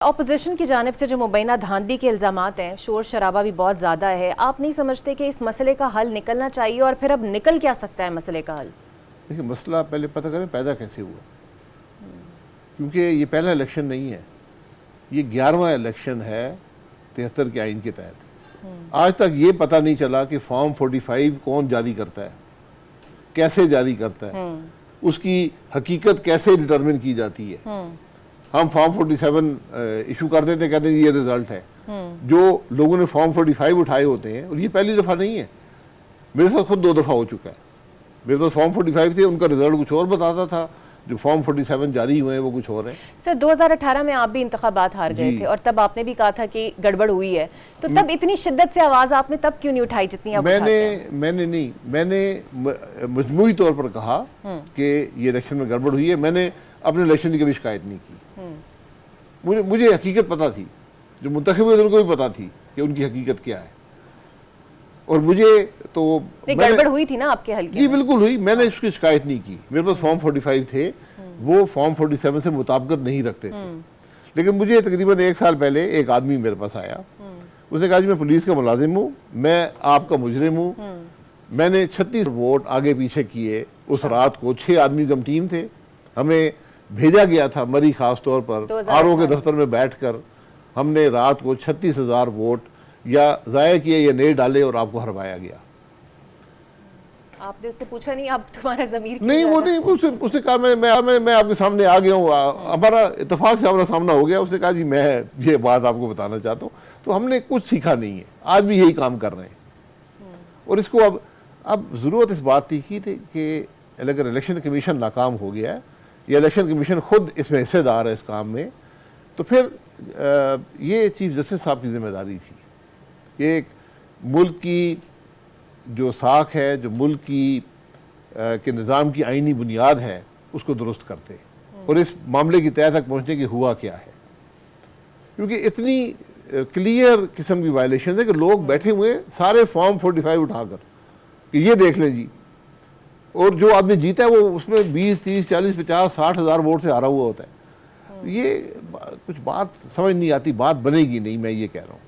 Opposition کی جانب سے جو مبینہ دھاندلی کے الزامات ہیں، شور شرابہ بھی بہت زیادہ ہے، آپ نہیں سمجھتے کہ اس مسئلے کا حل نکلنا چاہیے؟ اور پھر اب نکل کیا سکتا ہے مسئلے کا حل؟ دیکھیں، مسئلہ پہلے پتہ کریں پیدا کیسے ہوا، کیونکہ یہ پہلا الیکشن نہیں ہے، یہ 11واں الیکشن ہے 73 کے آئین کے تحت۔ آج تک یہ پتہ نہیں چلا کہ فارم 45 کون جاری کرتا ہے، کیسے جاری کرتا ہے، اس کی حقیقت کیسے ڈٹرمن کی جاتی ہے۔ ہم فارم 47 ایشو کرتے تھے، کہتے ہیں یہ رزلٹ ہے۔ جو لوگوں نے فارم 45 اٹھائے ہوتے ہیں، اور یہ پہلی دفعہ نہیں ہے، میرے ساتھ خود 2 دفعہ ہو چکا ہے۔ میرے پاس فارم 45 تھے، ان کا رزلٹ کچھ اور بتاتا تھا، جو فارم 47 جاری ہوئے ہیں وہ کچھ اور ہیں۔ سر 2018 میں آپ بھی انتخابات ہار گئے تھے، اور تب آپ نے بھی کہا تھا کہ گڑبڑ ہوئی ہے، تو تب اتنی شدت سے آواز آپ نے تب کیوں نہیں اٹھائی جتنی اب اٹھاتے ہیں؟ میں نے مجموعی طور پر کہا کہ یہ الیکشن میں گڑبڑ ہوئی ہے۔ میں نے اپنے الیکشن کی کبھی شکایت نہیں کی۔ مجھے حقیقت پتہ تھی، جو منتخب ہوئے ان کو بھی پتہ تھی کہ ان کی حقیقت کیا ہے، اور مجھے تو گڑبڑ ہوئی تھی نا آپ کے حل کی؟ جی بالکل ہوئی، میں نے اس کی شکایت نہیں کی۔ میرے پاس فارم 45 تھے، وہ فارم 47 سے مطابقت نہیں رکھتے تھے، لیکن مجھے تقریباً 1 سال پہلے ایک آدمی میرے پاس آیا، اس نے کہا جی میں پولیس کا ملازم ہوں، میں آپ کا مجرم ہوں، میں نے 36 ووٹ آگے پیچھے کیے اس رات کو، 6 آدمی کی ہم ٹیم تھے، ہمیں بھیجا گیا تھا مری خاص طور پر آر او کے دفتر میں بیٹھ کر، ہم نے رات کو 36,000 ووٹ یا ضائع کیے یا نہیں ڈالے اور آپ کو ہروایا گیا۔ آپ نے اس سے پوچھا نہیں اب تمہارا ضمیر کیا؟ نہیں، وہ نہیں، اس نے کہا میں آپ کے سامنے آ گیا ہوں، ہمارا اتفاق سے ہمارا سامنا ہو گیا۔ اس نے کہا جی میں یہ بات آپ کو بتانا چاہتا ہوں۔ تو ہم نے کچھ سیکھا نہیں ہے، آج بھی یہی کام کر رہے ہیں، اور اس کو اب ضرورت اس بات کی تھی کہ اگر الیکشن کمیشن ناکام ہو گیا ہے، یا الیکشن کمیشن خود اس میں حصے دار ہے اس کام میں، تو پھر یہ چیف جسٹس صاحب کی ذمہ داری تھی کہ ایک ملک کی جو ساکھ ہے، جو ملک کی کے نظام کی آئینی بنیاد ہے، اس کو درست کرتے، اور اس معاملے کی تہہ تک پہنچنے کی ہوا کیا ہے، کیونکہ اتنی کلیئر قسم کی وائلیشن ہے کہ لوگ بیٹھے ہوئے سارے فارم 45 اٹھا کر کہ یہ دیکھ لیں جی، اور جو آدمی جیتا ہے وہ اس میں 20 30 40 50 60 ہزار ووٹ سے ہارا ہوا ہوتا ہے۔ یہ کچھ بات سمجھ نہیں آتی، بات بنے گی نہیں، میں یہ کہہ رہا ہوں۔